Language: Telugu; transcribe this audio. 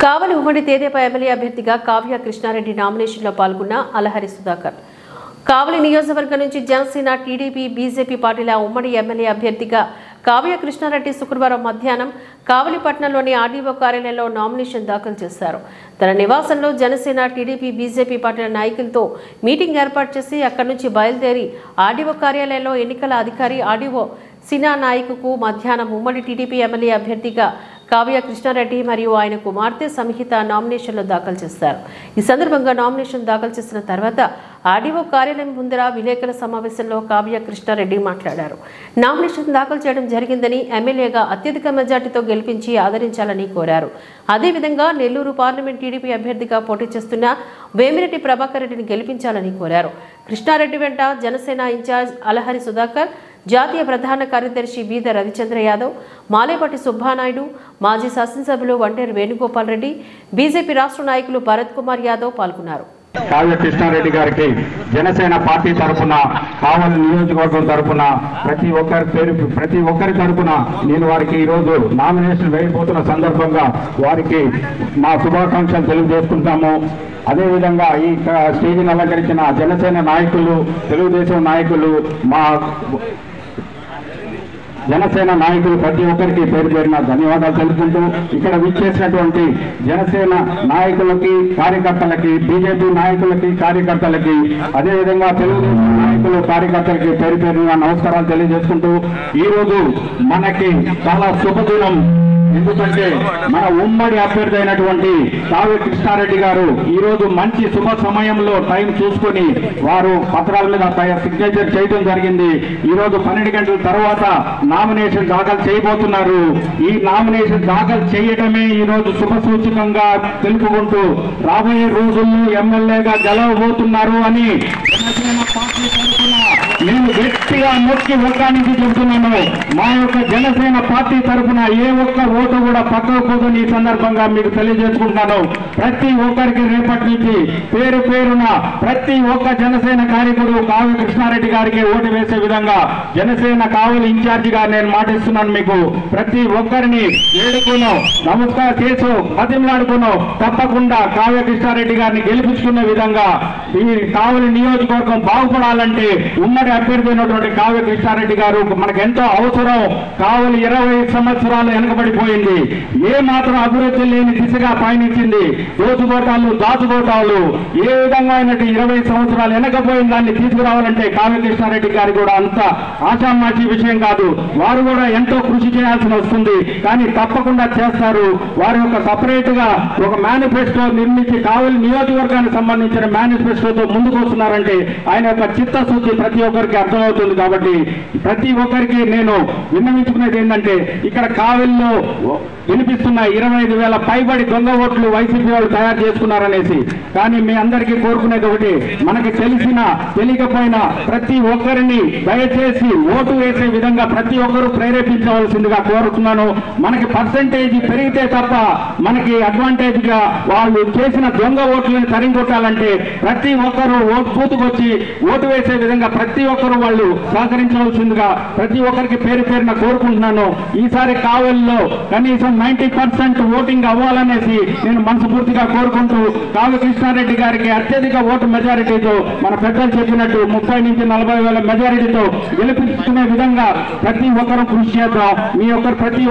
కావలి ఉమ్మడి తేదేపా ఎమ్మెల్యే అభ్యర్థిగా కావ్య కృష్ణారెడ్డి నామినేషన్లో పాల్గొన్న అలహరి సుధాకర్. కావలి నియోజకవర్గం నుంచి జనసేన, టీడీపీ, బీజేపీ పార్టీల ఉమ్మడి ఎమ్మెల్యే అభ్యర్థిగా కావ్య కృష్ణారెడ్డి శుక్రవారం మధ్యాహ్నం కావలి పట్టణంలోని ఆర్డీఓ కార్యాలయంలో నామినేషన్ దాఖలు చేశారు. తన నివాసంలో జనసేన, టీడీపీ, బీజేపీ పార్టీల నాయకులతో మీటింగ్ ఏర్పాటు చేసి అక్కడి నుంచి బయలుదేరి ఆర్డీఓ కార్యాలయంలో ఎన్నికల అధికారి ఆర్డీఓ సినా నాయకుకు మధ్యాహ్నం ఉమ్మడి టీడీపీ ఎమ్మెల్యే అభ్యర్థిగా కావ్య కృష్ణారెడ్డి మరియు ఆయన కుమార్తె సంహిత నామినేషన్లు దాఖలు చేశారు. ఈ సందర్భంగా నామినేషన్ దాఖలు చేసిన తర్వాత ఆర్డీఓ కార్యాలయం ముందర విలేకరుల సమావేశంలో కావ్య కృష్ణారెడ్డి మాట్లాడారు. నామినేషన్ దాఖలు చేయడం జరిగిందని, ఎమ్మెల్యేగా అత్యధిక మెజార్టీతో గెలిపించి ఆదరించాలని కోరారు. అదేవిధంగా నెల్లూరు పార్లమెంట్ టీడీపీ అభ్యర్థిగా పోటీ చేస్తున్న వేమిరెడ్డి ప్రభాకర్ రెడ్డిని గెలిపించాలని కోరారు. కృష్ణారెడ్డి వెంట జనసేన ఇన్ఛార్జ్ అలహరి సుధాకర్, జాతీయ ప్రధాన కార్యదర్శి బీద రవిచంద్ర యాదవ్, మాలేపట్టి సుబ్బానాయుడు, మాజీ శాసనసభ్యులు వంటేరు వేణుగోపాల్ రెడ్డి, బీజేపీ రాష్ట్ర నాయకులు భరత్ కుమార్ యాదవ్ పాల్గొన్నారు. కావ్య కృష్ణారెడ్డి గారికి జనసేన పార్టీ తరఫున, కావలి నియోజకవర్గం తరఫున ప్రతి ఒక్కరి తరఫున నేను వారికి ఈరోజు నామినేషన్ వేయబోతున్న సందర్భంగా వారికి మా శుభాకాంక్షలు తెలియజేసుకుంటాము. అదేవిధంగా ఈ స్టేజ్ని అలంకరించిన జనసేన నాయకులు, తెలుగుదేశం నాయకులు, మా జనసేన నాయకులు ప్రతి ఒక్కరికి పేరు పేరున ధన్యవాదాలు తెలుపుకుంటూ, ఇక్కడ విచ్చేసినటువంటి జనసేన నాయకులకి, కార్యకర్తలకి, బీజేపీ నాయకులకి, కార్యకర్తలకి, అదేవిధంగా తెలుగుదేశం నాయకులు, కార్యకర్తలకి పేరు పేరున నమస్కారాలు తెలియజేసుకుంటూ, ఈరోజు మనకి చాలా శుభదినం. ఎందుకంటే మన ఉమ్మడి అభ్యర్థి అయినటువంటి కావ్య కృష్ణారెడ్డి గారు ఈరోజు మంచి శుభ సమయంలో టైం చూసుకొని వారు పత్రాల మీద సిగ్నేచర్ చేయడం జరిగింది. ఈరోజు 12 గంటల తర్వాత నామినేషన్ దాఖలు చేయబోతున్నారు. ఈ నామినేషన్ దాఖలు చేయడమే ఈరోజు శుభ సూచకంగా తెలుపుకుంటూ రాబోయే రోజుల్లో ఎమ్మెల్యేగా గెలవబోతున్నారు అని జనసేన పార్టీ తరఫున నేను గట్టిగా నొక్కి ఒక్కడానికి చెబుతున్నాను. మా యొక్క జనసేన పార్టీ తరఫున ఏ ఒక్క ఓటు కూడా పక్కకు పోదని ఈ సందర్భంగా మీకు తెలియజేసుకుంటున్నాను. ప్రతి ఒక్కరికి రేపటి నుంచి పేరు పేరున ప్రతి ఒక్క జనసేన కార్యకుడు కావ్య కృష్ణారెడ్డి గారికి ఓటు వేసే విధంగా జనసేన కావలి ఇన్ఛార్జిగా నేను మాటిస్తున్నాను. మీకు ప్రతి ఒక్కరిని వేడుకును, నమస్కారం చేసు, బతిమలాడుకును తప్పకుండా కావ్య కృష్ణారెడ్డి గారిని గెలిపించుకునే విధంగా ఈ కావలి నియోజకవర్గం బాగుపడాలంటే ఉమ్మడి అభ్యర్థి అయినటువంటి కావ్య కృష్ణారెడ్డి గారు మనకు ఎంతో అవసరం. కావలి 20 సంవత్సరాలు వెనకబడిపోయింది. ఏ మాత్రం అభివృద్ధి లేని దిశగా పయనించింది. దోచుకోటాలు, దాచుకోటాలు, ఏ విధంగా అయినట్టు 20 సంవత్సరాలు వెనకపోయిన దాన్ని తీసుకురావాలంటే కావ్య కృష్ణారెడ్డి గారు కూడా అంత ఆషామాషి విషయం కాదు. వారు కూడా ఎంతో కృషి చేయాల్సి వస్తుంది. కానీ తప్పకుండా చేస్తారు. వారి యొక్క సపరేట్ గా ఒక మేనిఫెస్టో నిర్మించి కావలి నియోజకవర్గానికి సంబంధించిన మేనిఫెస్టోతో ముందుకు వస్తున్నారంటే ఆయన యొక్క చిత్తశుద్ధి ప్రతి ఒక్కరికి అర్థమవుతుంది. కాబట్టి ప్రతి ఒక్కరికి నేను విన్నవించుకునేది ఏంటంటే, ఇక్కడ కావలిలో వినిపిస్తున్న 25,000 పైబడి దొంగ ఓట్లు వైసీపీ వాళ్ళు తయారు చేసుకున్నారనేసి. కానీ మీ అందరికీ కోరుకునేది ఒకటి, మనకి తెలిసినా తెలియకపోయినా ప్రతి ఒక్కరిని దయచేసి ఓటు వేసే విధంగా ప్రతి ఒక్కరూ ప్రేరేపించవలసిందిగా కోరుతున్నాను. మనకి పర్సెంటేజ్ పెరిగితే తప్ప మనకి అడ్వాంటేజ్ గా వాళ్ళు చేసిన దొంగ ఓట్లను తరిగొట్టాలంటే ప్రతి ఒక్కరూ బూతుకొచ్చి ఓటు వేసే విధంగా ప్రతి ఒక్కరూ వాళ్ళు సహకరించవలసిందిగా ప్రతి ఒక్కరికి పేరు పేరున కోరుకుంటున్నాను. ఈసారి కావలిలో కనీసం 90% ఓటింగ్ అవ్వాలనేసి నేను మనస్ఫూర్తిగా కోరుకుంటూ కావ్య కృష్ణారెడ్డి గారికి అత్యధిక ఓటు మెజారిటీతో మన పెద్దలు చెప్పినట్టు 30 నుంచి 40,000 మెజారిటీతో గెలిపించుకునే విధంగా ప్రతి ఒక్కరూ కృషి చేద్దాం. మీ ఒక్కరు ప్రతి